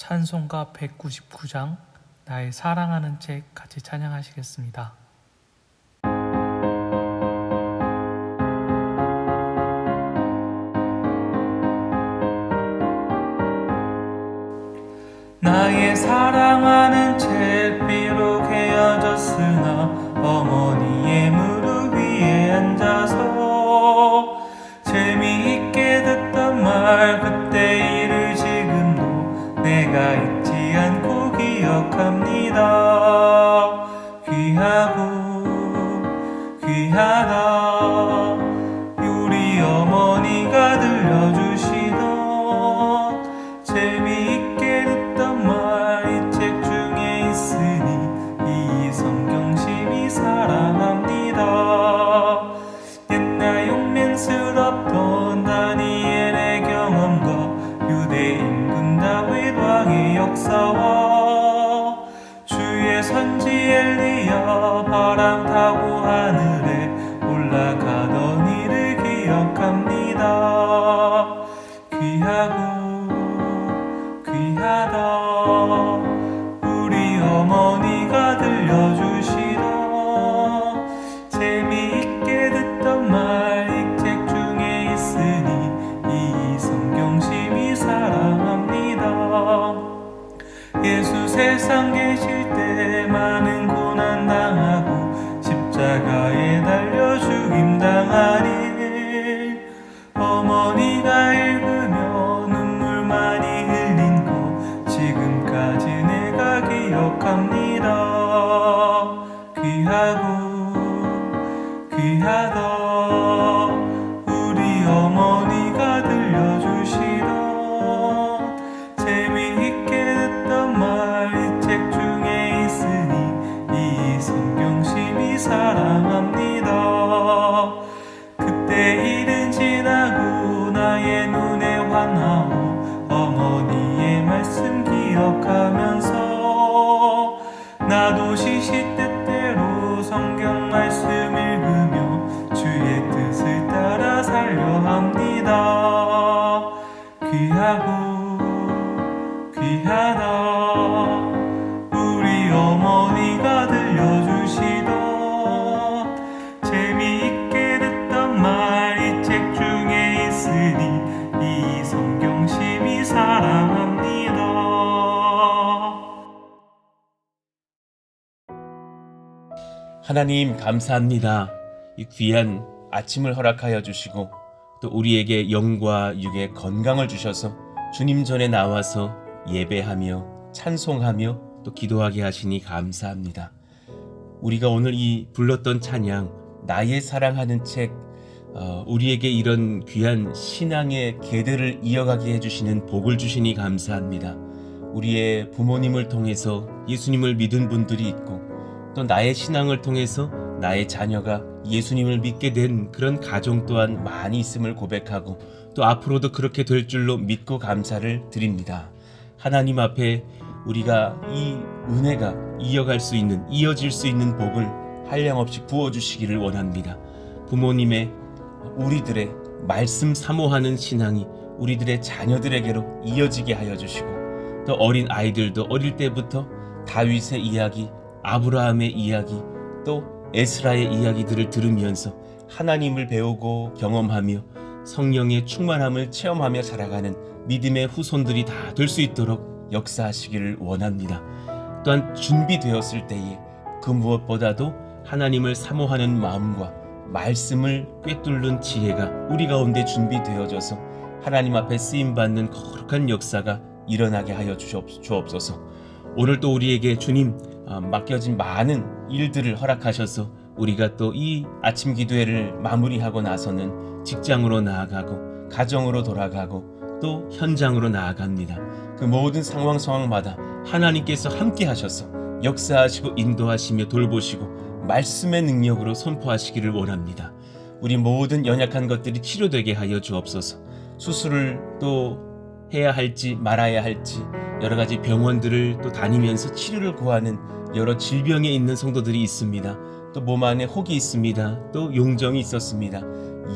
찬송가 199장 나의 사랑하는 책 같이 찬양하시겠습니다. 나의 사랑하는 책 비록 헤어졌으나 어머니의 무릎 위에 앉아서 재미있게 듣던 말 그때 일을 지금도 내가 잊지 않고 기억합니다. 귀하다 우리 어머니가 들려주시던 재미있게 듣던 말 이 책 중에 있으니 이 성경심이 사랑합니다. 옛날 용맹스럽던 다니엘의 경험과 유대 임금 다윗 왕의 역사와 주의 선지 엘리야 바람 타고 하늘에 올라가던 일을 기억합니다. 귀하다 우리 어머니가 들려주시던 재미있게 듣던 말 이 책 중에 있으니 이 성경심이 사랑합니다. 예수 세상 계실 때 많은 고난 당하고 십자가에 달려 죽임 당한 일 어머니가 읽으며 눈물 많이 흘린 거 지금까지 내가 기억합니다. 귀하다 우리 어머니가 들려주시던 재미있게 듣던 말 이 책 중에 있으니 이 성경심이 사랑합니다. 그때 일은 지나고 나의 눈에 환하오 어머니의 말씀 기억하면서 나도 시시때때로 성경 말씀 읽으며 주의 뜻을 따라 살려 합니다. 귀하다 우리 어머니가 들려주시던 재미있게 듣던 말 이 책 중에 있으니 이 성경심이 사랑합니다. 하나님 감사합니다. 이 귀한 아침을 허락하여 주시고 또 우리에게 영과 육의 건강을 주셔서 주님 전에 나와서 예배하며 찬송하며 또 기도하게 하시니 감사합니다. 우리가 오늘 이 불렀던 찬양 나의 사랑하는 책 우리에게 이런 귀한 신앙의 계대를 이어가게 해주시는 복을 주시니 감사합니다. 우리의 부모님을 통해서 예수님을 믿은 분들이 있고 또 나의 신앙을 통해서 나의 자녀가 예수님을 믿게 된 그런 가정 또한 많이 있음을 고백하고 또 앞으로도 그렇게 될 줄로 믿고 감사를 드립니다. 하나님 앞에 우리가 이 은혜가 이어질 수 있는 복을 한량없이 부어주시기를 원합니다. 부모님의 우리들의 말씀 사모하는 신앙이 우리들의 자녀들에게로 이어지게 하여 주시고 또 어린 아이들도 어릴 때부터 다윗의 이야기, 아브라함의 이야기, 또 에스라의 이야기들을 들으면서 하나님을 배우고 경험하며 성령의 충만함을 체험하며 자라가는 믿음의 후손들이 다 될 수 있도록 역사하시기를 원합니다. 또한 준비되었을 때에 그 무엇보다도 하나님을 사모하는 마음과 말씀을 꿰뚫는 지혜가 우리 가운데 준비되어져서 하나님 앞에 쓰임받는 거룩한 역사가 일어나게 하여 주옵소서. 오늘 또 우리에게 주님 맡겨진 많은 일들을 허락하셔서 우리가 또 이 아침 기도회를 마무리하고 나서는 직장으로 나아가고 가정으로 돌아가고 또 현장으로 나아갑니다. 그 모든 상황마다 하나님께서 함께 하셔서 역사하시고 인도하시며 돌보시고 말씀의 능력으로 선포하시기를 원합니다. 우리 모든 연약한 것들이 치료되게 하여 주옵소서. 수술을 또 해야 할지 말아야 할지 여러 가지 병원들을 또 다니면서 치료를 구하는 여러 질병에 있는 성도들이 있습니다. 또 몸 안에 혹이 있습니다. 또 용정이 있었습니다.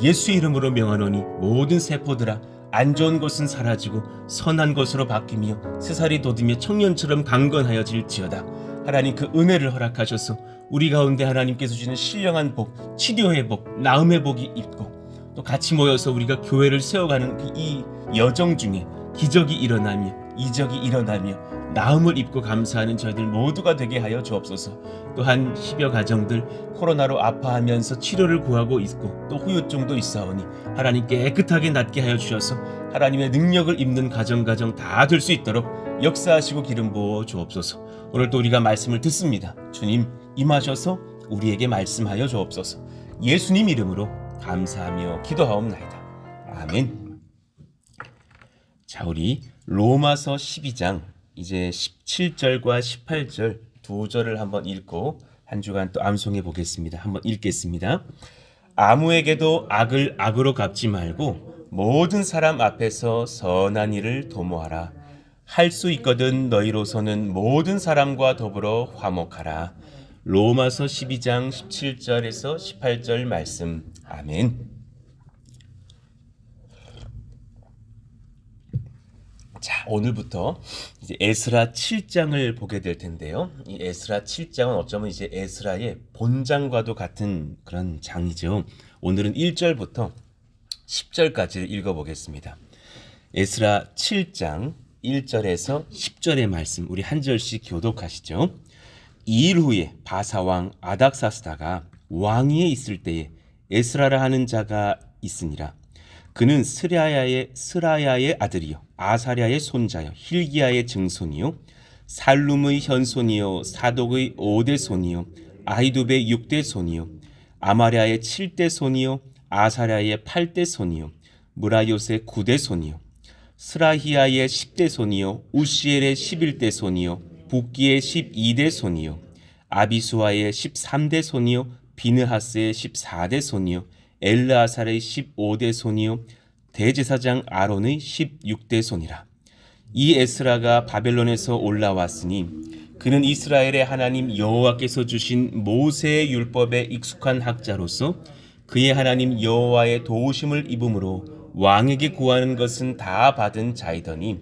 예수 이름으로 명하노니 모든 세포들아 안 좋은 것은 사라지고 선한 것으로 바뀌며 새살이 돋으며 청년처럼 강건하여질지어다. 하나님 그 은혜를 허락하셔서 우리 가운데 하나님께서 주시는 신령한 복, 치료의 복, 나음의 복이 있고 또 같이 모여서 우리가 교회를 세워가는 이 여정 중에 기적이 일어나며 이적이 일어나며 나음을 입고 감사하는 저희들 모두가 되게 하여 주옵소서. 또한 10여 가정들 코로나로 아파하면서 치료를 구하고 있고 또 후유증도 있사오니 하나님께 깨끗하게 낫게 하여 주셔서 하나님의 능력을 입는 가정 다 될 수 있도록 역사하시고 기름 부어 주옵소서. 오늘 또 우리가 말씀을 듣습니다. 주님 임하셔서 우리에게 말씀하여 주옵소서. 예수님 이름으로 감사하며 기도하옵나이다. 아멘. 자, 우리 로마서 12장 이제 17절과 18절 두 절을 한번 읽고 한 주간 또 암송해 보겠습니다. 한번 읽겠습니다. 아무에게도 악을 악으로 갚지 말고 모든 사람 앞에서 선한 일을 도모하라. 할 수 있거든 너희로서는 모든 사람과 더불어 화목하라. 로마서 12장 17절에서 18절 말씀. 아멘. 자, 오늘부터 이제 에스라 7장을 보게 될 텐데요. 이 에스라 7장은 어쩌면 이제 에스라의 본장과도 같은 그런 장이죠. 오늘은 1절부터 10절까지 읽어보겠습니다. 에스라 7장 1절에서 10절의 말씀 우리 한 절씩 교독하시죠. 2일 후에 바사왕 아닥사스다가 왕위에 있을 때에 에스라라 하는 자가 있으니라. 그는 스라야의 아들이요 아사랴의 손자요 힐기야의 증손이요 살룸의 현손이요 사독의 5대 손이요 아히두베의 6대 손이요 아마랴의 7대 손이요 아사랴의 8대 손이요 무라요스의 9대 손이요 스라히야의 10대 손이요 우시엘의 11대 손이요 붓기의 12대 손이요 아비수아의 13대 손이요 비느하스의 14대 손이요 엘르아살의 15대 손이요 대제사장 아론의 16대 손이라. 이 에스라가 바벨론에서 올라왔으니 그는 이스라엘의 하나님 여호와께서 주신 모세의 율법에 익숙한 학자로서 그의 하나님 여호와의 도우심을 입음으로 왕에게 구하는 것은 다 받은 자이더니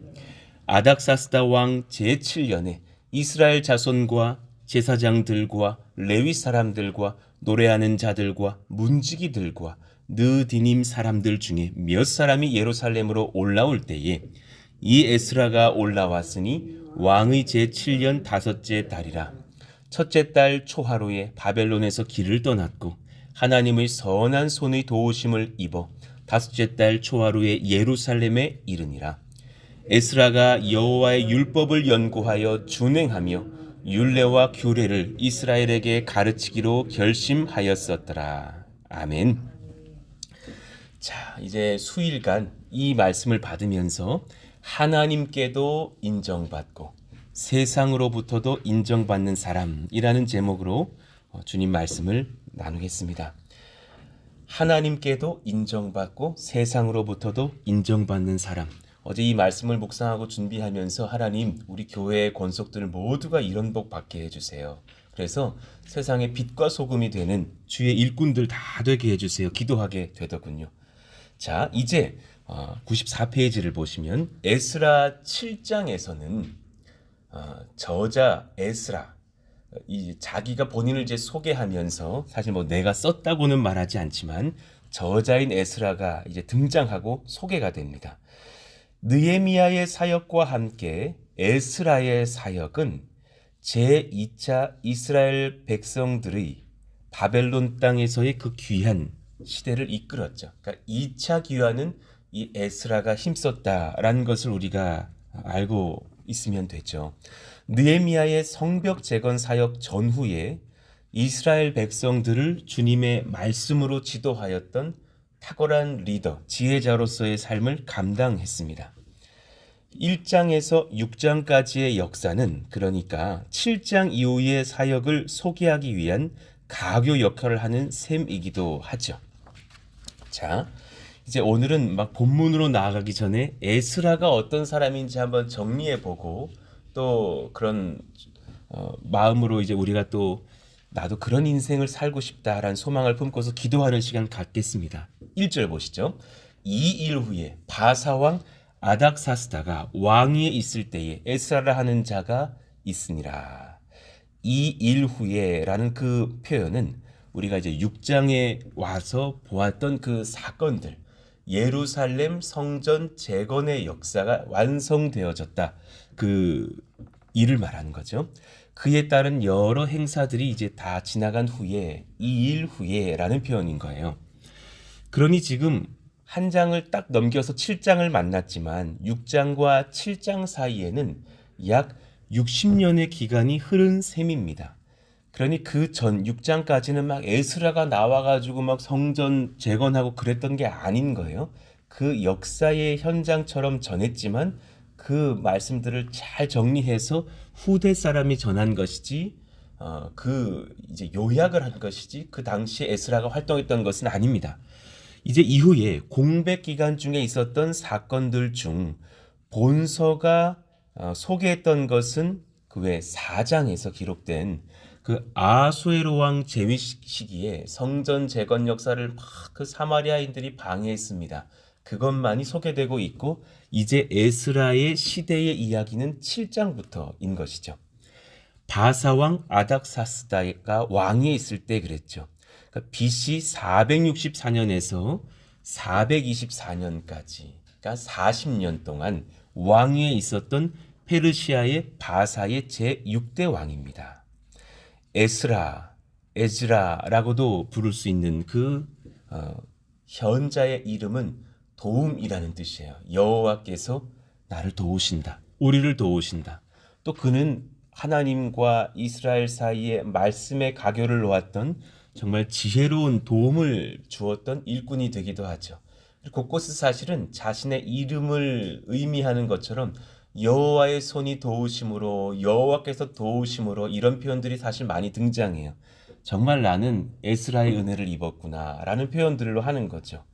아닥사스다 왕 제7년에 이스라엘 자손과 제사장들과 레위 사람들과 노래하는 자들과 문지기들과 느디님 사람들 중에 몇 사람이 예루살렘으로 올라올 때에 이 에스라가 올라왔으니 왕의 제7년 5째 달이라. 첫째 달 초하루에 바벨론에서 길을 떠났고 하나님의 선한 손의 도우심을 입어 5째 달 초하루에 예루살렘에 이르니라. 에스라가 여호와의 율법을 연구하여 준행하며 율례와 규례를 이스라엘에게 가르치기로 결심하였었더라. 아멘. 자, 이제 수일간 이 말씀을 받으면서 하나님께도 인정받고 세상으로부터도 인정받는 사람이라는 제목으로 주님 말씀을 나누겠습니다. 하나님께도 인정받고 세상으로부터도 인정받는 사람. 어제 이 말씀을 묵상하고 준비하면서 하나님 우리 교회의 권속들 모두가 이런 복 받게 해주세요. 그래서 세상의 빛과 소금이 되는 주의 일꾼들 다 되게 해주세요. 기도하게 되더군요. 자, 이제 94페이지를 보시면 에스라 7장에서는 저자 에스라 이 자기가 본인을 이제 소개하면서 사실 뭐 내가 썼다고는 말하지 않지만 저자인 에스라가 이제 등장하고 소개가 됩니다. 느헤미야의 사역과 함께 에스라의 사역은 제2차 이스라엘 백성들의 바벨론 땅에서의 그 귀한 시대를 이끌었죠. 그러니까 2차 귀환은 이 에스라가 힘썼다라는 것을 우리가 알고 있으면 되죠. 느헤미야의 성벽 재건 사역 전후에 이스라엘 백성들을 주님의 말씀으로 지도하였던 탁월한 리더, 지혜자로서의 삶을 감당했습니다. 1장에서 6장까지의 역사는 그러니까 7장 이후의 사역을 소개하기 위한 가교 역할을 하는 셈이기도 하죠. 자, 이제 오늘은 막 본문으로 나아가기 전에 에스라가 어떤 사람인지 한번 정리해보고 또 그런 마음으로 이제 우리가 또 나도 그런 인생을 살고 싶다라는 소망을 품고서 기도하는 시간 갖겠습니다. 1절 보시죠. 2일 후에 바사왕 아닥사스다가 왕위에 있을 때에 에스라라 하는 자가 있으니라. 이 일 후에라는 그 표현은 우리가 이제 6장에 와서 보았던 그 사건들, 예루살렘 성전 재건의 역사가 완성되어졌다. 그 일을 말하는 거죠. 그에 따른 여러 행사들이 이제 다 지나간 후에 이 일 후에라는 표현인 거예요. 그러니 지금 한 장을 딱 넘겨서 7장을 만났지만 6장과 7장 사이에는 약 60년의 기간이 흐른 셈입니다. 그러니 그 전 6장까지는 막 에스라가 나와가지고 막 성전 재건하고 그랬던 게 아닌 거예요. 그 역사의 현장처럼 전했지만 그 말씀들을 잘 정리해서 후대 사람이 전한 것이지, 그 이제 요약을 한 것이지 그 당시에 에스라가 활동했던 것은 아닙니다. 이제 이후에 공백 기간 중에 있었던 사건들 중 본서가 소개했던 것은 그 외 4장에서 기록된 그 아수에로 왕 재위 시기에 성전 재건 역사를 막 그 사마리아인들이 방해했습니다. 그것만이 소개되고 있고 이제 에스라의 시대의 이야기는 7장부터인 것이죠. 바사왕 아닥사스다가 왕위에 있을 때 그랬죠. 그러니까 BC 464년에서 424년까지, 그러니까 40년 동안 왕위에 있었던 페르시아의 바사의 제6대 왕입니다. 에즈라라고도 부를 수 있는 그 현자의 이름은 도움이라는 뜻이에요. 여호와께서 나를 도우신다. 우리를 도우신다. 또 그는 하나님과 이스라엘 사이에 말씀의 가교를 놓았던 정말 지혜로운 도움을 주었던 일꾼이 되기도 하죠. 곳곳에 사실은 자신의 이름을 의미하는 것처럼 여호와의 손이 도우심으로, 여호와께서 도우심으로 이런 표현들이 사실 많이 등장해요. 정말 나는 에스라의 은혜를 입었구나 라는 표현들로 하는 거죠.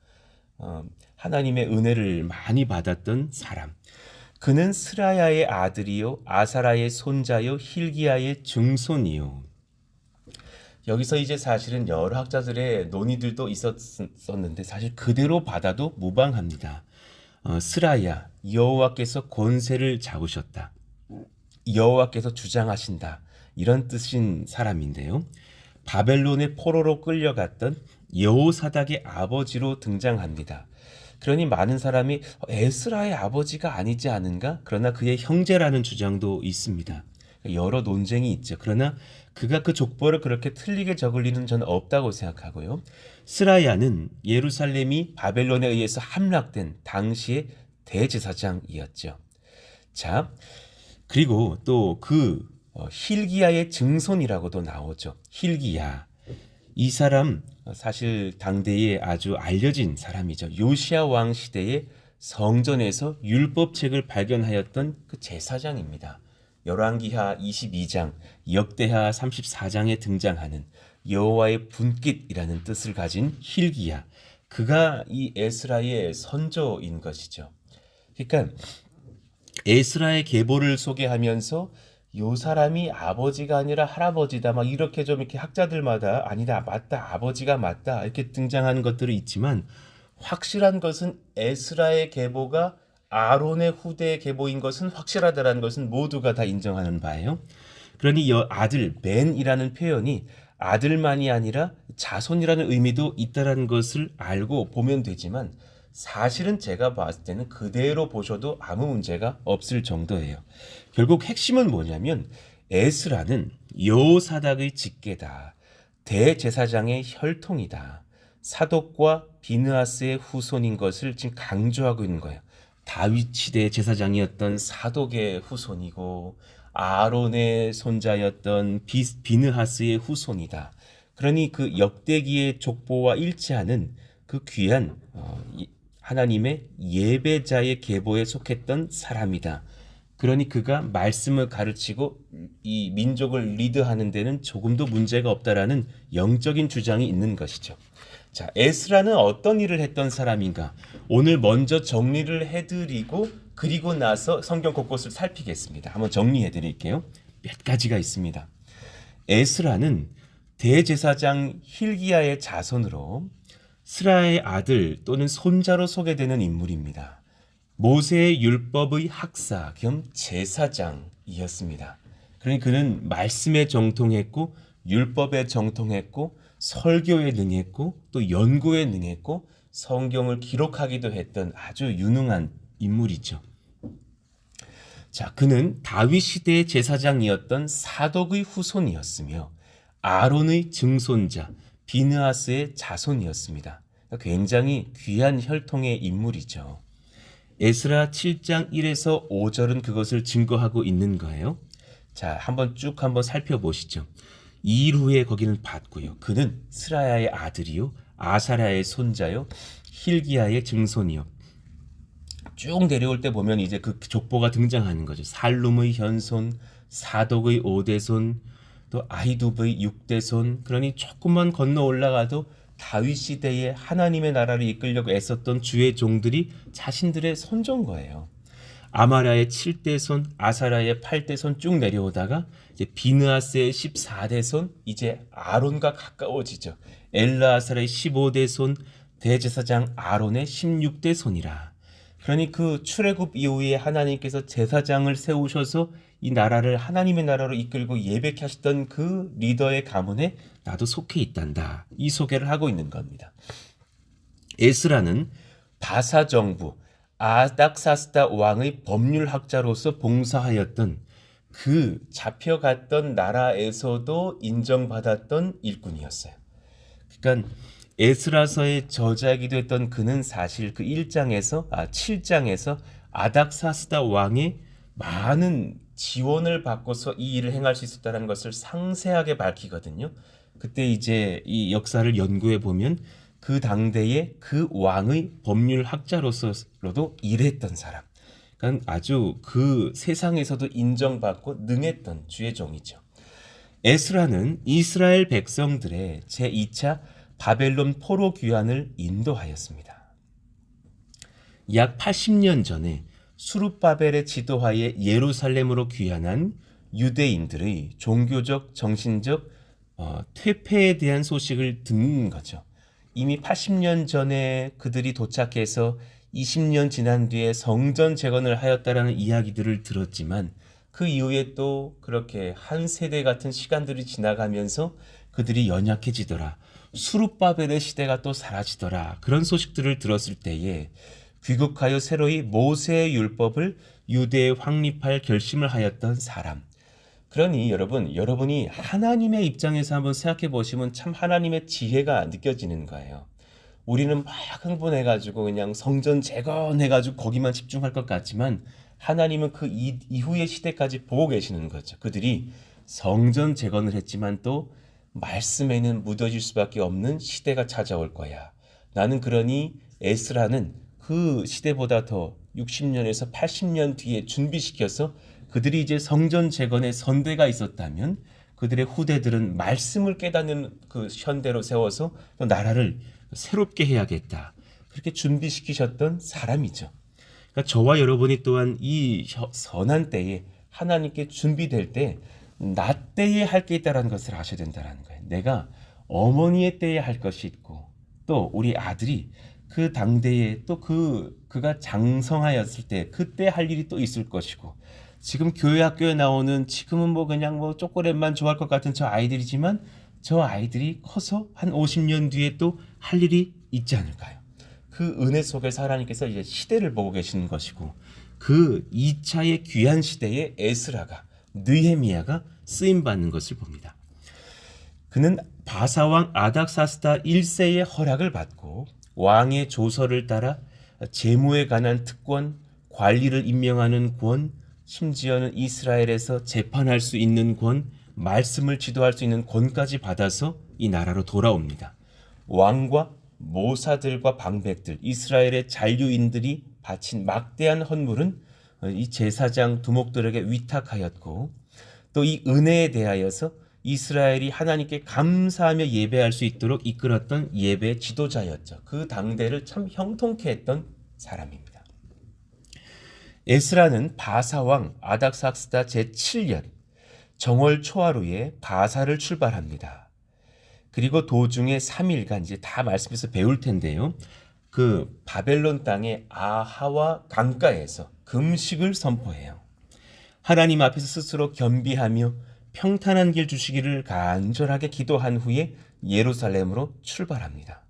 하나님의 은혜를 많이 받았던 사람. 그는 스라야의 아들이요 아사라의 손자요 힐기야의 증손이요. 여기서 이제 사실은 여러 학자들의 논의들도 있었는데 사실 그대로 받아도 무방합니다. 스라야, 여호와께서 권세를 잡으셨다. 여호와께서 주장하신다. 이런 뜻인 사람인데요. 바벨론의 포로로 끌려갔던 여호사닥의 아버지로 등장합니다. 그러니 많은 사람이 에스라의 아버지가 아니지 않은가? 그러나 그의 형제라는 주장도 있습니다. 여러 논쟁이 있죠. 그러나 그가 그 족보를 그렇게 틀리게 적을 일은 저는 없다고 생각하고요. 스라야는 예루살렘이 바벨론에 의해서 함락된 당시의 대제사장이었죠. 자, 그리고 또 그 힐기야의 증손이라고도 나오죠. 힐기야. 이 사람 사실 당대에 아주 알려진 사람이죠. 요시야 왕 시대에 성전에서 율법책을 발견하였던 그 제사장입니다. 열왕기하 22장, 역대하 34장에 등장하는 여호와의 분깃이라는 뜻을 가진 힐기야. 그가 이 에스라의 선조인 것이죠. 그러니까 에스라의 계보를 소개하면서 요 사람이 아버지가 아니라 할아버지다 막 이렇게 좀 이렇게 학자들마다 아니다 맞다 아버지가 맞다 이렇게 등장하는 것들이 있지만 확실한 것은 에스라의 계보가 아론의 후대의 계보인 것은 확실하다라는 것은 모두가 다 인정하는 바예요. 그러니 아들 벤이라는 표현이 아들만이 아니라 자손이라는 의미도 있다라는 것을 알고 보면 되지만 사실은 제가 봤을 때는 그대로 보셔도 아무 문제가 없을 정도예요. 결국 핵심은 뭐냐면 에스라는 여호사닥의 직계다. 대제사장의 혈통이다. 사독과 비느하스의 후손인 것을 지금 강조하고 있는 거예요. 다윗 시대 제사장이었던 사독의 후손이고 아론의 손자였던 비느하스의 후손이다. 그러니 그 역대기의 족보와 일치하는 그 귀한 하나님의 예배자의 계보에 속했던 사람이다. 그러니 그가 말씀을 가르치고 이 민족을 리드하는 데는 조금도 문제가 없다라는 영적인 주장이 있는 것이죠. 자, 에스라는 어떤 일을 했던 사람인가? 오늘 먼저 정리를 해드리고 그리고 나서 성경 곳곳을 살피겠습니다. 한번 정리해 드릴게요. 몇 가지가 있습니다. 에스라는 대제사장 힐기야의 자손으로 스라의 아들 또는 손자로 소개되는 인물입니다. 모세의 율법의 학사 겸 제사장이었습니다. 그러니 그는 말씀에 정통했고 율법에 정통했고 설교에 능했고 또 연구에 능했고 성경을 기록하기도 했던 아주 유능한 인물이죠. 자, 그는 다윗 시대의 제사장이었던 사독의 후손이었으며 아론의 증손자 비느하스의 자손이었습니다. 굉장히 귀한 혈통의 인물이죠. 에스라 7장 1에서 5절은 그것을 증거하고 있는 거예요. 자, 한번 살펴보시죠. 2일 후에 거기는 봤고요. 그는 스라야의 아들이요 아사랴의 손자요 힐기야의 증손이요. 쭉 내려올 때 보면 이제 그 족보가 등장하는 거죠. 살룸의 현손, 사독의 5대손, 또 아히두브의 6대손. 그러니 조금만 건너 올라가도 다윗 시대에 하나님의 나라를 이끌려고 애썼던 주의 종들이 자신들의 손자인 거예요. 아마랴의 7대손, 아사랴의 8대손 쭉 내려오다가 이제 비느하스의 14대손, 이제 아론과 가까워지죠. 엘르아살의 15대손, 대제사장 아론의 16대손이라. 그러니 그 출애굽 이후에 하나님께서 제사장을 세우셔서 이 나라를 하나님의 나라로 이끌고 예배케 하셨던 그 리더의 가문에 나도 속해 있단다. 이 소개를 하고 있는 겁니다. 에스라는 바사 정부 아닥사스다 왕의 법률학자로서 봉사하였던 그 잡혀갔던 나라에서도 인정받았던 일꾼이었어요. 그러니까 에스라서의 저자이기도 했던 그는 사실 그 7장에서 아닥사스다 왕의 많은 지원을 받고서 이 일을 행할 수 있었다는 것을 상세하게 밝히거든요. 그때 이제 이 역사를 연구해 보면 그 당대에 그 왕의 법률학자로서도 일했던 사람. 그러니까 아주 그 세상에서도 인정받고 능했던 주의 종이죠. 에스라는 이스라엘 백성들의 제2차 바벨론 포로 귀환을 인도하였습니다. 약 80년 전에 수룹바벨의 지도하에 예루살렘으로 귀환한 유대인들의 종교적, 정신적 퇴폐에 대한 소식을 듣는 거죠. 이미 80년 전에 그들이 도착해서 20년 지난 뒤에 성전 재건을 하였다라는 이야기들을 들었지만 그 이후에 또 그렇게 한 세대 같은 시간들이 지나가면서 그들이 연약해지더라. 수룹바벨의 시대가 또 사라지더라. 그런 소식들을 들었을 때에 귀국하여 새로이 모세의 율법을 유대에 확립할 결심을 하였던 사람. 그러니 여러분이 하나님의 입장에서 한번 생각해 보시면 참 하나님의 지혜가 느껴지는 거예요. 우리는 막 흥분해가지고 그냥 성전 재건해가지고 거기만 집중할 것 같지만 하나님은 그 이후의 시대까지 보고 계시는 거죠. 그들이 성전 재건을 했지만 또 말씀에는 묻어질 수밖에 없는 시대가 찾아올 거야. 나는 그러니 에스라는 그 시대보다 더 60년에서 80년 뒤에 준비시켜서 그들이 이제 성전 재건의 선대가 있었다면 그들의 후대들은 말씀을 깨닫는 그 현대로 세워서 또 나라를 새롭게 해야겠다. 그렇게 준비시키셨던 사람이죠. 그러니까 저와 여러분이 또한 이 선한 때에 하나님께 준비될 때 나 때에 할 게 있다는 것을 아셔야 된다는 거예요. 내가 어머니의 때에 할 것이 있고 또 우리 아들이 그 당대에 또 그가 장성하였을 때 그때 할 일이 또 있을 것이고 지금 교회 학교에 나오는 지금은 그냥 초콜릿만 좋아할 것 같은 저 아이들이지만 저 아이들이 커서 한 50년 뒤에 또 할 일이 있지 않을까요? 그 은혜 속에서 하나님께서 이제 시대를 보고 계시는 것이고 그 2차의 귀한 시대에 에스라가 느헤미야가 쓰임 받는 것을 봅니다. 그는 바사왕 아닥사스다 1세의 허락을 받고 왕의 조서를 따라 재무에 관한 특권, 관리를 임명하는 권, 심지어는 이스라엘에서 재판할 수 있는 권, 말씀을 지도할 수 있는 권까지 받아서 이 나라로 돌아옵니다. 왕과 모사들과 방백들, 이스라엘의 잔류인들이 바친 막대한 헌물은 이 제사장 두목들에게 위탁하였고 또 이 은혜에 대하여서 이스라엘이 하나님께 감사하며 예배할 수 있도록 이끌었던 예배 지도자였죠. 그 당대를 참 형통케 했던 사람입니다. 에스라는 바사왕 아닥사스다 제7년 정월 초하루에 바사를 출발합니다. 그리고 도중에 3일간 이제 다 말씀에서 배울 텐데요. 그 바벨론 땅의 아하와 강가에서 금식을 선포해요. 하나님 앞에서 스스로 겸비하며 평탄한 길 주시기를 간절하게 기도한 후에 예루살렘으로 출발합니다.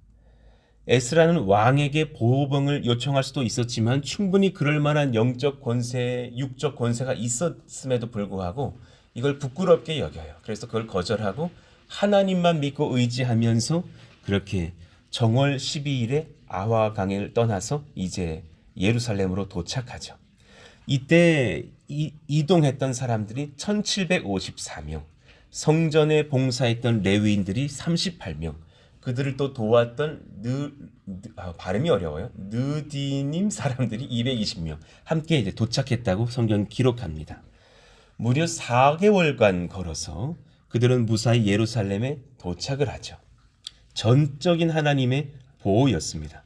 에스라는 왕에게 보호병을 요청할 수도 있었지만 충분히 그럴 만한 영적 권세, 육적 권세가 있었음에도 불구하고 이걸 부끄럽게 여겨요. 그래서 그걸 거절하고 하나님만 믿고 의지하면서 그렇게 정월 12일에 아와 강을 떠나서 이제 예루살렘으로 도착하죠. 이때 이동했던 사람들이 1754명, 성전에 봉사했던 레위인들이 38명, 그들을 또 도왔던 발음이 어려워요. 느디님 사람들이 220명 함께 이제 도착했다고 성경 기록합니다. 무려 4개월간 걸어서 그들은 무사히 예루살렘에 도착을 하죠. 전적인 하나님의 보호였습니다.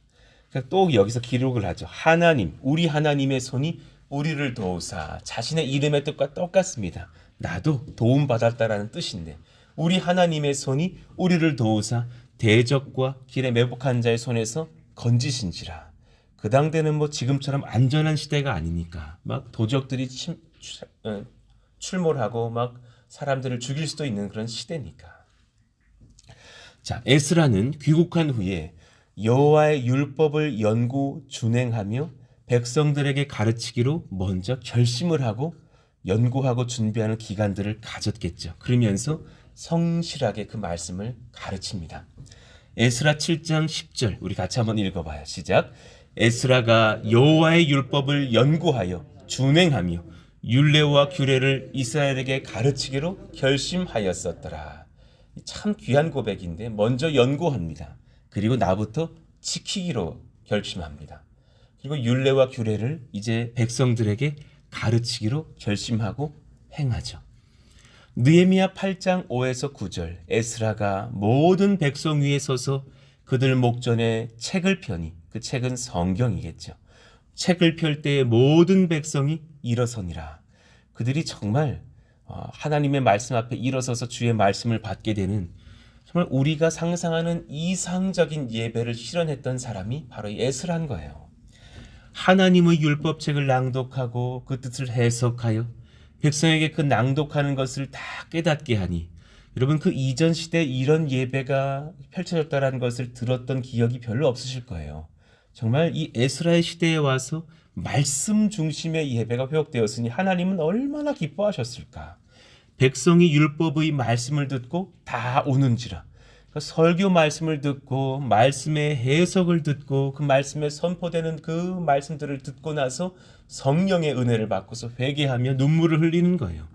그러니까 또 여기서 기록을 하죠. 하나님, 우리 하나님의 손이 우리를 도우사. 자신의 이름의 뜻과 똑같습니다. 나도 도움받았다라는 뜻인데 우리 하나님의 손이 우리를 도우사 대적과 길에 매복한 자의 손에서 건지신지라. 그 당대는 뭐 지금처럼 안전한 시대가 아니니까 막 도적들이 출몰하고 막 사람들을 죽일 수도 있는 그런 시대니까. 자, 에스라는 귀국한 후에 여호와의 율법을 연구 준행하며 백성들에게 가르치기로 먼저 결심을 하고 연구하고 준비하는 기간들을 가졌겠죠. 그러면서 성실하게 그 말씀을 가르칩니다. 에스라 7장 10절 우리 같이 한번 읽어봐요. 시작. 에스라가 여호와의 율법을 연구하여 준행하며 율례와 규례를 이스라엘에게 가르치기로 결심하였었더라. 참 귀한 고백인데 먼저 연구합니다. 그리고 나부터 지키기로 결심합니다. 그리고 율례와 규례를 이제 백성들에게 가르치기로 결심하고 행하죠. 느헤미야 8장 5에서 9절 에스라가 모든 백성 위에 서서 그들 목전에 책을 펴니 그 책은 성경이겠죠. 책을 펼 때에 모든 백성이 일어서니라. 그들이 정말 하나님의 말씀 앞에 일어서서 주의 말씀을 받게 되는 정말 우리가 상상하는 이상적인 예배를 실현했던 사람이 바로 이 에스라인 거예요. 하나님의 율법책을 낭독하고 그 뜻을 해석하여 백성에게 그 낭독하는 것을 다 깨닫게 하니 여러분 그 이전 시대에 이런 예배가 펼쳐졌다는 것을 들었던 기억이 별로 없으실 거예요. 정말 이 에스라의 시대에 와서 말씀 중심의 예배가 회복되었으니 하나님은 얼마나 기뻐하셨을까. 백성이 율법의 말씀을 듣고 다 오는지라. 설교 말씀을 듣고 말씀의 해석을 듣고 그 말씀에 선포되는 그 말씀들을 듣고 나서 성령의 은혜를 받고서 회개하며 눈물을 흘리는 거예요.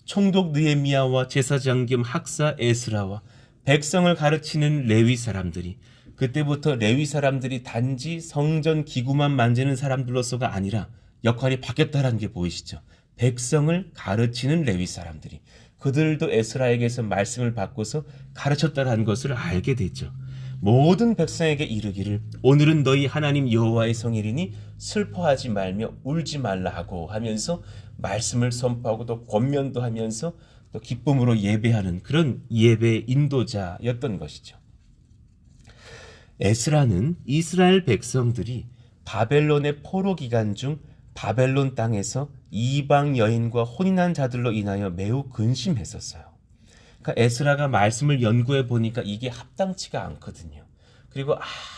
총독 느헤미야와 제사장 겸 학사 에스라와 백성을 가르치는 레위 사람들이 그때부터 레위 사람들이 단지 성전 기구만 만지는 사람들로서가 아니라 역할이 바뀌었다는 게 보이시죠? 백성을 가르치는 레위 사람들이 그들도 에스라에게서 말씀을 받고서 가르쳤다는 것을 알게 됐죠. 모든 백성에게 이르기를 오늘은 너희 하나님 여호와의 성일이니 슬퍼하지 말며 울지 말라 하고 하면서 말씀을 선포하고 또 권면도 하면서 또 기쁨으로 예배하는 그런 예배 인도자였던 것이죠. 에스라는 이스라엘 백성들이 바벨론의 포로 기간 중 바벨론 땅에서 이방 여인과 혼인한 자들로 인하여 매우 근심했었어요. 그러니까 에스라가 말씀을 연구해 보니까 이게 합당치가 않거든요. 그리고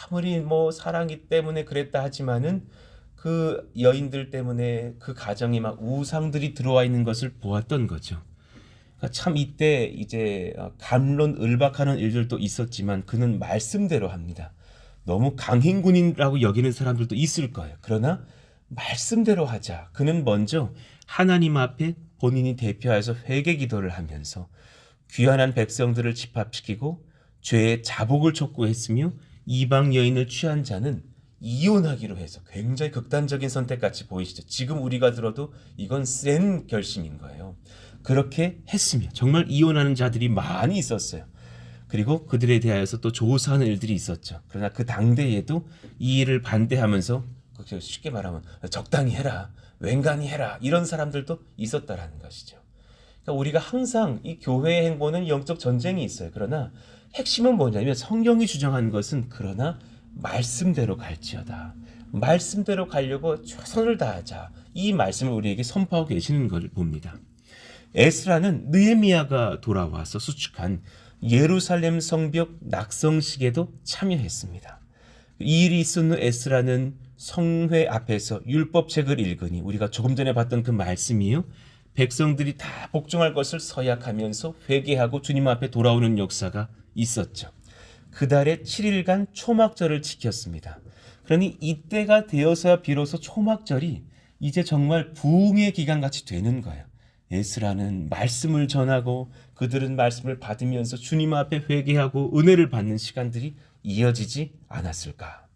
아무리 뭐 사랑이 때문에 그랬다 하지만은 그 여인들 때문에 그 가정에 막 우상들이 들어와 있는 것을 보았던 거죠. 그러니까 참 이때 이제 감론을박하는 일들도 있었지만 그는 말씀대로 합니다. 너무 강행군이라고 여기는 사람들도 있을 거예요. 그러나 말씀대로 하자. 그는 먼저 하나님 앞에 본인이 대표해서 회개 기도를 하면서 귀환한 백성들을 집합시키고 죄의 자복을 촉구했으며 이방 여인을 취한 자는 이혼하기로 해서 굉장히 극단적인 선택같이 보이시죠. 지금 우리가 들어도 이건 센 결심인 거예요. 그렇게 했으며 정말 이혼하는 자들이 많이 있었어요. 그리고 그들에 대하여서 또 조사하는 일들이 있었죠. 그러나 그 당대에도 이 일을 반대하면서 쉽게 말하면 적당히 해라, 웬간히 해라 이런 사람들도 있었다라는 것이죠. 그러니까 우리가 항상 이 교회의 행보는 영적 전쟁이 있어요. 그러나 핵심은 뭐냐면 성경이 주장한 것은 그러나 말씀대로 갈지어다. 말씀대로 가려고 최선을 다하자. 이 말씀을 우리에게 선포하고 계시는 것을 봅니다. 에스라는 느헤미야가 돌아와서 수축한 예루살렘 성벽 낙성식에도 참여했습니다. 이 일이 있은 후 에스라는 성회 앞에서 율법책을 읽으니 우리가 조금 전에 봤던 그 말씀이요. 백성들이 다 복종할 것을 서약하면서 회개하고 주님 앞에 돌아오는 역사가 있었죠. 그달에 7일간 초막절을 지켰습니다. 그러니 이때가 되어서야 비로소 초막절이 이제 정말 부흥의 기간같이 되는 거예요. 에스라는 말씀을 전하고 그들은 말씀을 받으면서 주님 앞에 회개하고 은혜를 받는 시간들이 이어지지 않았을까.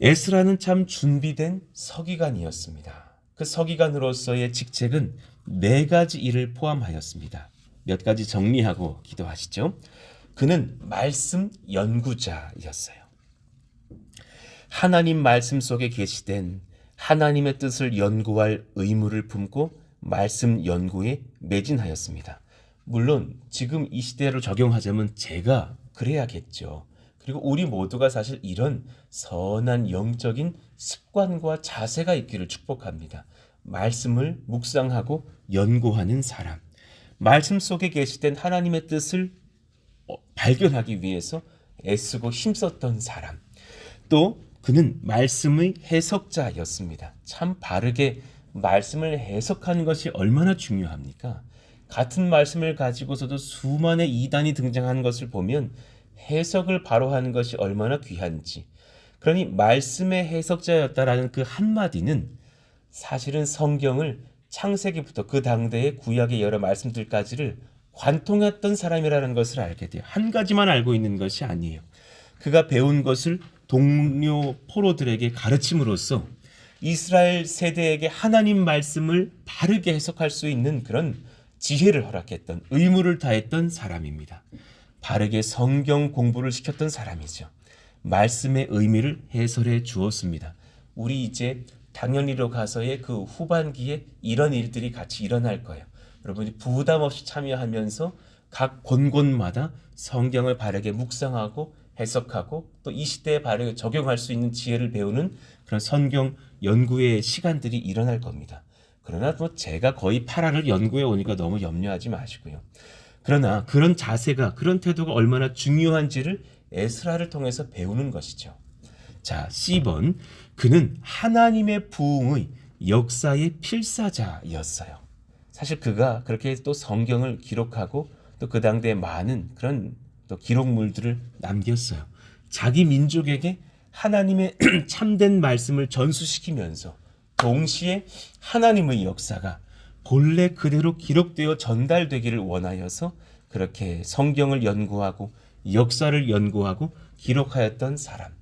에스라는 참 준비된 서기관이었습니다. 그 서기관으로서의 직책은 4가지 일을 포함하였습니다. 몇 가지 정리하고 기도하시죠. 그는 말씀 연구자였어요. 하나님 말씀 속에 계시된 하나님의 뜻을 연구할 의무를 품고 말씀 연구에 매진하였습니다. 물론 지금 이 시대로 적용하자면 제가 그래야겠죠. 그리고 우리 모두가 사실 이런 선한 영적인 습관과 자세가 있기를 축복합니다. 말씀을 묵상하고 연구하는 사람, 말씀 속에 계시된 하나님의 뜻을 발견하기 위해서 애쓰고 힘썼던 사람, 또 그는 말씀의 해석자였습니다. 참 바르게 말씀을 해석하는 것이 얼마나 중요합니까? 같은 말씀을 가지고서도 수많은 이단이 등장하는 것을 보면 해석을 바로 하는 것이 얼마나 귀한지. 그러니 말씀의 해석자였다라는 그 한마디는 사실은 성경을 창세기부터 그 당대의 구약의 여러 말씀들까지를 관통했던 사람이라는 것을 알게 돼요. 한 가지만 알고 있는 것이 아니에요. 그가 배운 것을 동료 포로들에게 가르침으로써 이스라엘 세대에게 하나님 말씀을 바르게 해석할 수 있는 그런 지혜를 허락했던, 의무를 다했던 사람입니다. 바르게 성경 공부를 시켰던 사람이죠. 말씀의 의미를 해설해 주었습니다. 우리 이제 당연히로 가서의 그 후반기에 이런 일들이 같이 일어날 거예요. 여러분이 부담 없이 참여하면서 각 권권마다 성경을 바르게 묵상하고 해석하고 또 이 시대에 바르게 적용할 수 있는 지혜를 배우는 그런 성경 연구의 시간들이 일어날 겁니다. 그러나 또 제가 거의 8화를 연구해 오니까 너무 염려하지 마시고요. 그러나 그런 자세가, 그런 태도가 얼마나 중요한지를 에스라를 통해서 배우는 것이죠. 자, C번, 그는 하나님의 부흥의 역사의 필사자였어요. 사실 그가 그렇게 또 성경을 기록하고 또 그 당대에 많은 그런 또 기록물들을 남겼어요. 자기 민족에게 하나님의 참된 말씀을 전수시키면서 동시에 하나님의 역사가 본래 그대로 기록되어 전달되기를 원하여서 그렇게 성경을 연구하고 역사를 연구하고 기록하였던 사람.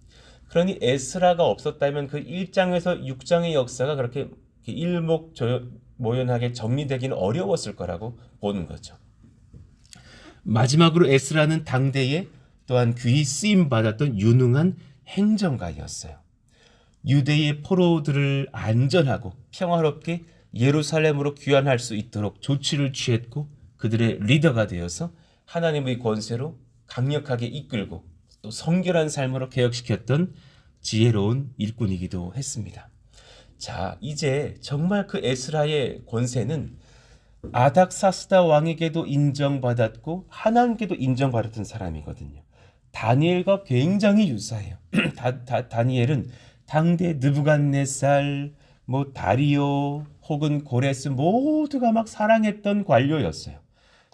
그러니 에스라가 없었다면 그 1장에서 6장의 역사가 그렇게 일목요연하게 정리되기는 어려웠을 거라고 보는 거죠. 마지막으로 에스라는 당대에 또한 귀히 쓰임 받았던 유능한 행정가였어요. 유대의 포로들을 안전하고 평화롭게 예루살렘으로 귀환할 수 있도록 조치를 취했고 그들의 리더가 되어서 하나님의 권세로 강력하게 이끌고 또 성결한 삶으로 개혁시켰던 지혜로운 일꾼이기도 했습니다. 자, 이제 정말 그 에스라의 권세는 아닥사스다 왕에게도 인정받았고 하나님께도 인정받았던 사람이거든요. 다니엘과 굉장히 유사해요. 다니엘은 당대 느부갓네살, 다리오 혹은 고레스 모두가 막 사랑했던 관료였어요.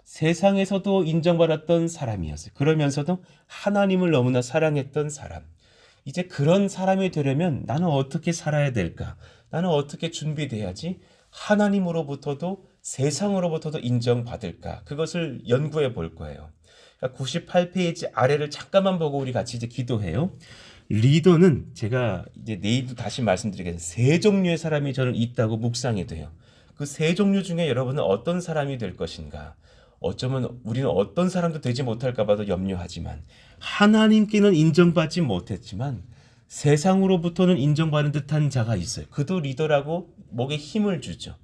세상에서도 인정받았던 사람이었어요. 그러면서도 하나님을 너무나 사랑했던 사람. 이제 그런 사람이 되려면 나는 어떻게 살아야 될까? 나는 어떻게 준비돼야지 하나님으로부터도 세상으로부터도 인정받을까? 그것을 연구해 볼 거예요. 98페이지 아래를 잠깐만 보고 우리 같이 이제 기도해요. 리더는 제가 이제 내일도 다시 말씀드리겠습니다. 3종류의 사람이 저는 있다고 묵상이 돼요. 그 3종류 중에 여러분은 어떤 사람이 될 것인가? 어쩌면 우리는 어떤 사람도 되지 못할까 봐도 염려하지만 하나님께는 인정받지 못했지만 세상으로부터는 인정받는 듯한 자가 있어요. 그도 리더라고 목에 힘을 주죠.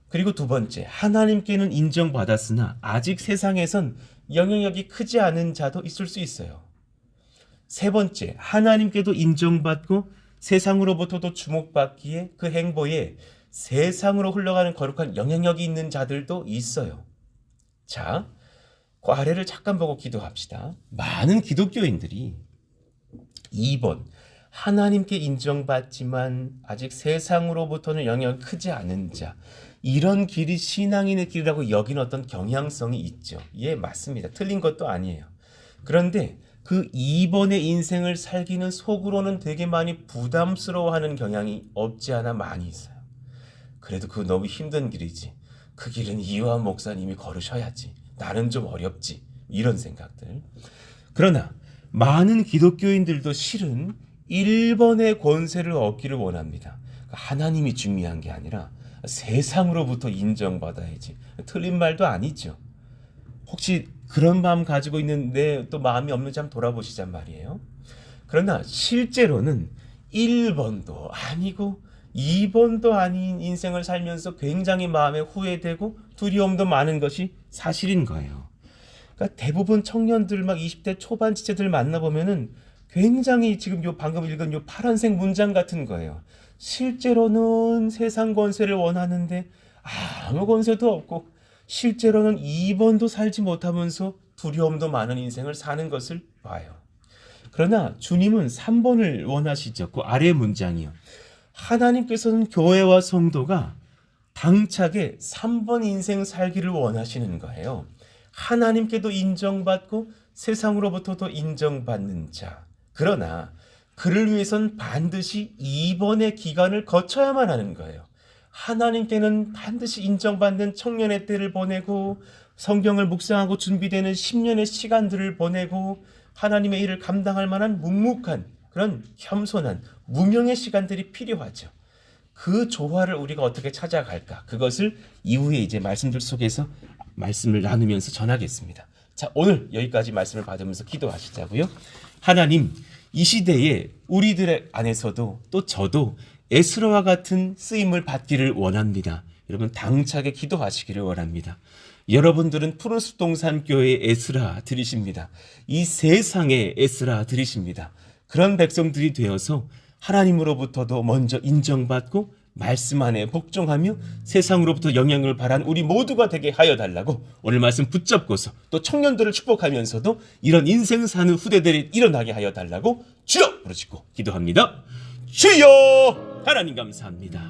그리고 두 번째, 하나님께는 인정받았으나 아직 세상에선 영향력이 크지 않은 자도 있을 수 있어요. 세 번째, 하나님께도 인정받고 세상으로부터도 주목받기에 그 행보에 세상으로 흘러가는 거룩한 영향력이 있는 자들도 있어요. 자, 그 아래를 잠깐 보고 기도합시다. 많은 기독교인들이 2번, 하나님께 인정받지만 아직 세상으로부터는 영향이 크지 않은 자, 이런 길이 신앙인의 길이라고 여기는 어떤 경향성이 있죠. 예, 맞습니다. 틀린 것도 아니에요. 그런데 그 2번의 인생을 살기는 속으로는 되게 많이 부담스러워하는 경향이 없지 않아 많이 있어요. 그래도 그거 너무 힘든 길이지. 그 길은 이요한 목사님이 걸으셔야지. 나는 좀 어렵지. 이런 생각들. 그러나 많은 기독교인들도 실은 1번의 권세를 얻기를 원합니다. 하나님이 중요한 게 아니라 세상으로부터 인정받아야지. 틀린 말도 아니죠. 혹시 그런 마음 가지고 있는데 또 마음이 없는지 한번 돌아보시잔 말이에요. 그러나 실제로는 1번도 아니고 2번도 아닌 인생을 살면서 굉장히 마음에 후회되고 두려움도 많은 것이 사실인 거예요. 그러니까 대부분 청년들 막 20대 초반 지체들 만나보면은 굉장히 지금 요 방금 읽은 요 파란색 문장 같은 거예요. 실제로는 세상 권세를 원하는데 아무 권세도 없고 실제로는 2번도 살지 못하면서 두려움도 많은 인생을 사는 것을 봐요. 그러나 주님은 3번을 원하시죠. 그 아래 문장이요. 하나님께서는 교회와 성도가 당차게 3번 인생 살기를 원하시는 거예요. 하나님께도 인정받고 세상으로부터도 인정받는 자. 그러나 그를 위해선 반드시 2번의 기간을 거쳐야만 하는 거예요. 하나님께는 반드시 인정받는 청년의 때를 보내고 성경을 묵상하고 준비되는 10년의 시간들을 보내고 하나님의 일을 감당할 만한 묵묵한 그런 겸손한 무명의 시간들이 필요하죠. 그 조화를 우리가 어떻게 찾아갈까? 그것을 이후에 이제 말씀들 속에서 말씀을 나누면서 전하겠습니다. 자, 오늘 여기까지 말씀을 받으면서 기도하시자고요. 하나님, 이 시대에 우리들의 안에서도 또 저도 에스라와 같은 쓰임을 받기를 원합니다. 여러분 당차게 기도하시기를 원합니다. 여러분들은 푸른숲 동산교회의 에스라 들이십니다. 이 세상의 에스라 들이십니다. 그런 백성들이 되어서 하나님으로부터도 먼저 인정받고 말씀 안에 복종하며 세상으로부터 영향을 바란 우리 모두가 되게 하여 달라고 오늘 말씀 붙잡고서 또 청년들을 축복하면서도 이런 인생 사는 후대들이 일어나게 하여 달라고 주여 부르짖고 기도합니다. 주여! 하나님 감사합니다.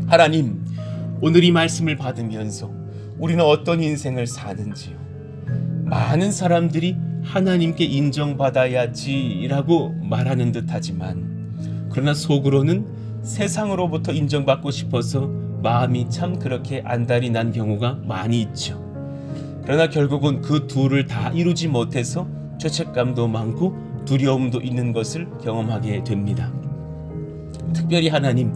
하나님, 오늘 이 말씀을 받으면서 우리는 어떤 인생을 사는지요. 많은 사람들이 하나님께 인정받아야지라고 말하는 듯하지만 그러나 속으로는 세상으로부터 인정받고 싶어서 마음이 참 그렇게 안달이 난 경우가 많이 있죠. 그러나 결국은 그 둘을 다 이루지 못해서 죄책감도 많고 두려움도 있는 것을 경험하게 됩니다. 특별히 하나님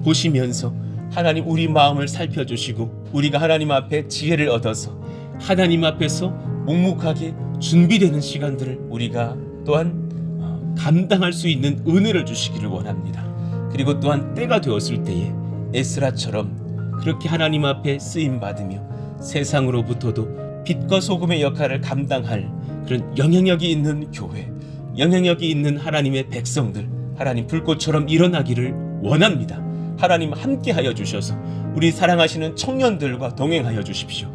보시면서 하나님 우리 마음을 살펴주시고 우리가 하나님 앞에 지혜를 얻어서 하나님 앞에서 묵묵하게 준비되는 시간들을 우리가 또한 감당할 수 있는 은혜를 주시기를 원합니다. 그리고 또한 때가 되었을 때에 에스라처럼 그렇게 하나님 앞에 쓰임받으며 세상으로부터도 빛과 소금의 역할을 감당할 그런 영향력이 있는 교회, 영향력이 있는 하나님의 백성들, 하나님 불꽃처럼 일어나기를 원합니다. 하나님 함께하여 주셔서 우리 사랑하시는 청년들과 동행하여 주십시오.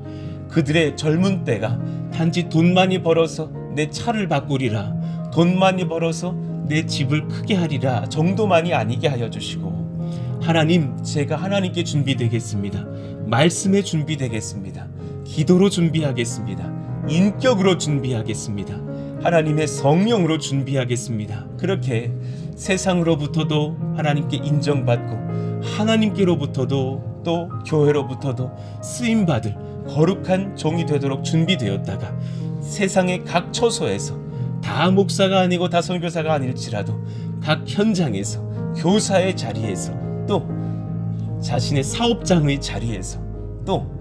그들의 젊은 때가 단지 돈 많이 벌어서 내 차를 바꾸리라, 돈 많이 벌어서 내 집을 크게 하리라 정도만이 아니게 하여 주시고 하나님, 제가 하나님께 준비되겠습니다. 말씀에 준비되겠습니다. 기도로 준비하겠습니다. 인격으로 준비하겠습니다. 하나님의 성령으로 준비하겠습니다. 그렇게 세상으로부터도 하나님께 인정받고 하나님께로부터도 또 교회로부터도 쓰임받을 거룩한 종이 되도록 준비되었다가 세상의 각 처소에서 다 목사가 아니고 다 선교사가 아닐지라도 각 현장에서 교사의 자리에서 또 자신의 사업장의 자리에서 또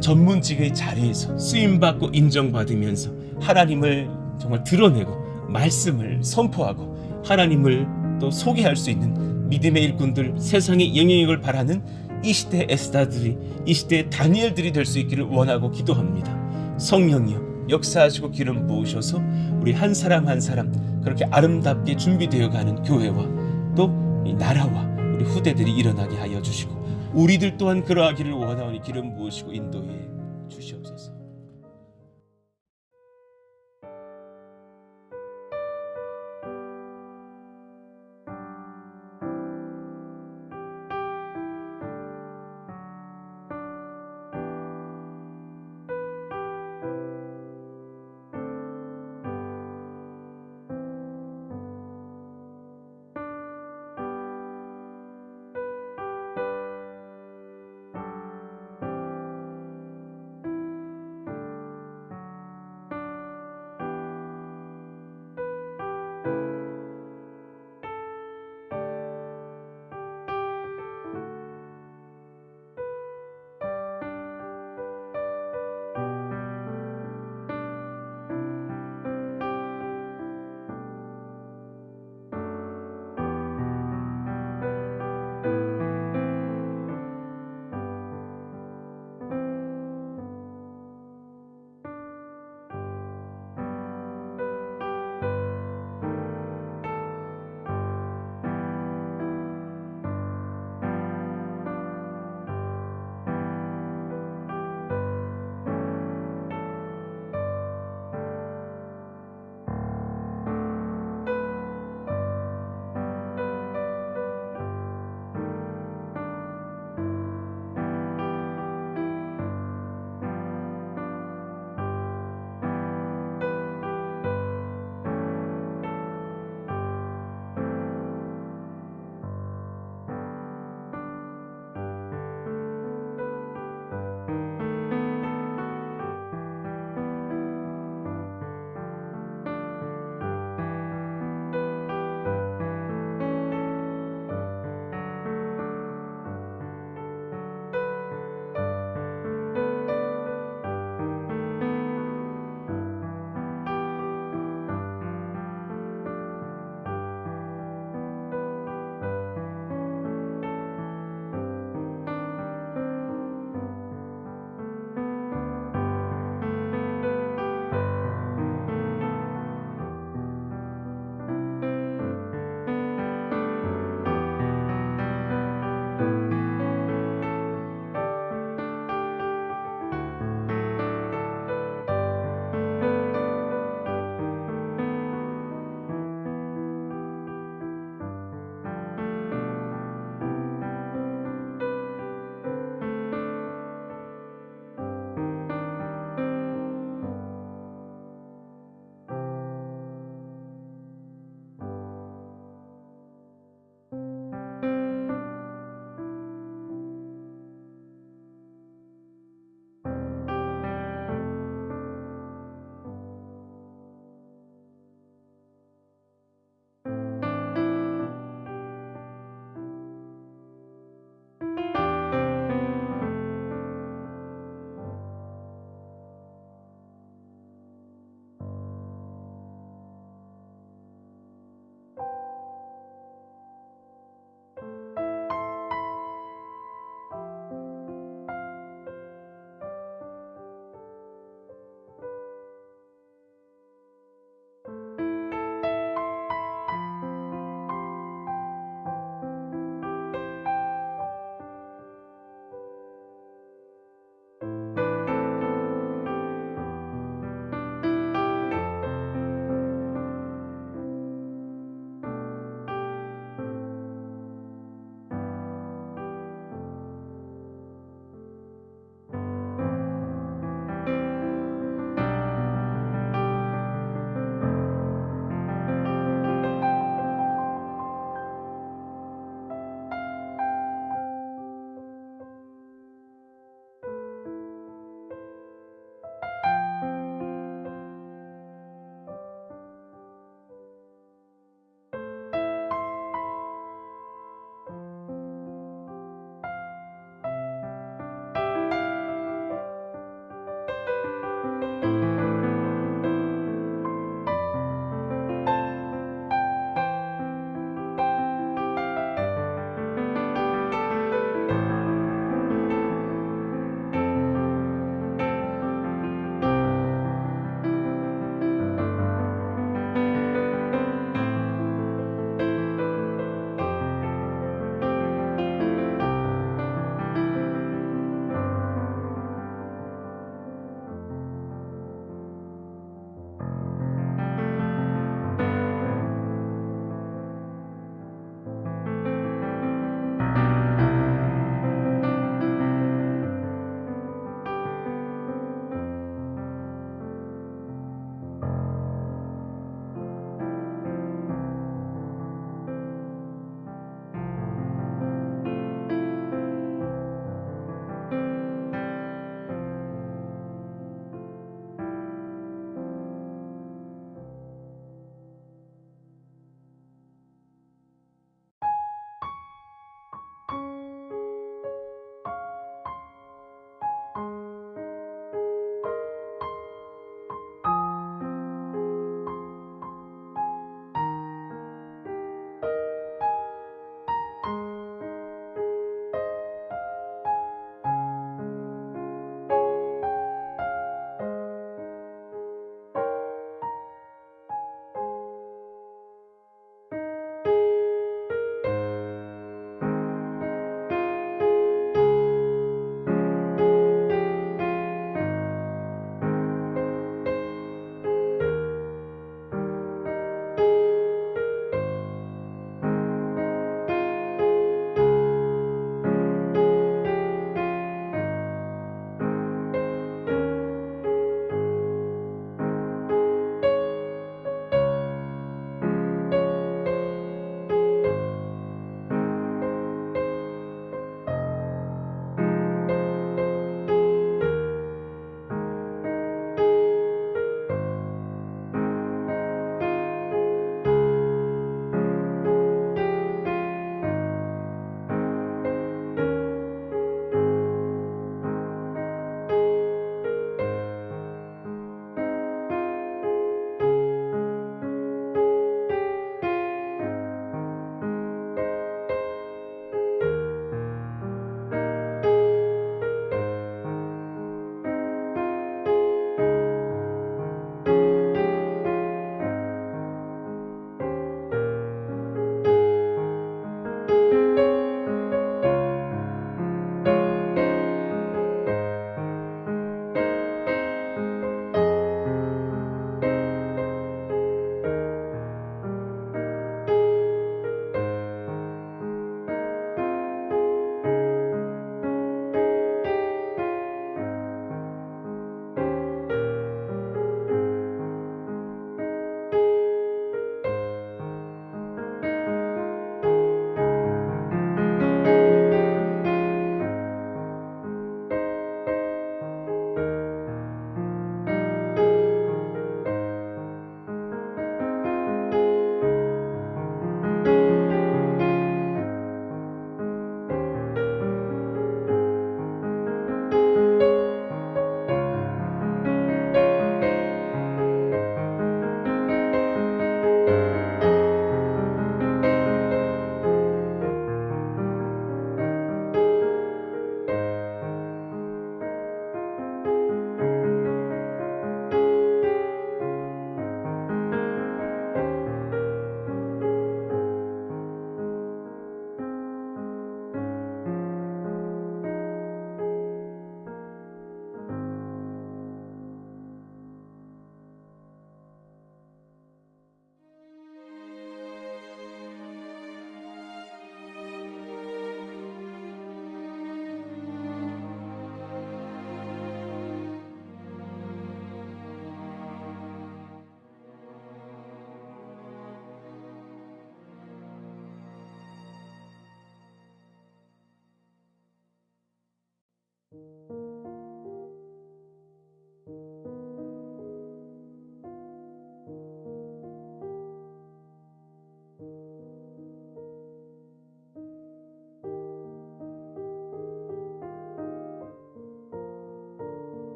전문직의 자리에서 쓰임받고 인정받으면서 하나님을 정말 드러내고 말씀을 선포하고 하나님을 또 소개할 수 있는 믿음의 일꾼들, 세상의 영향력을 바라는 이 시대의 에스더들이, 이 시대의 다니엘들이 될 수 있기를 원하고 기도합니다. 성령이여 역사하시고 기름 부으셔서 우리 한 사람 한 사람 그렇게 아름답게 준비되어 가는 교회와 또 이 나라와 우리 후대들이 일어나게 하여 주시고 우리들 또한 그러하기를 원하오니 기름 부으시고 인도해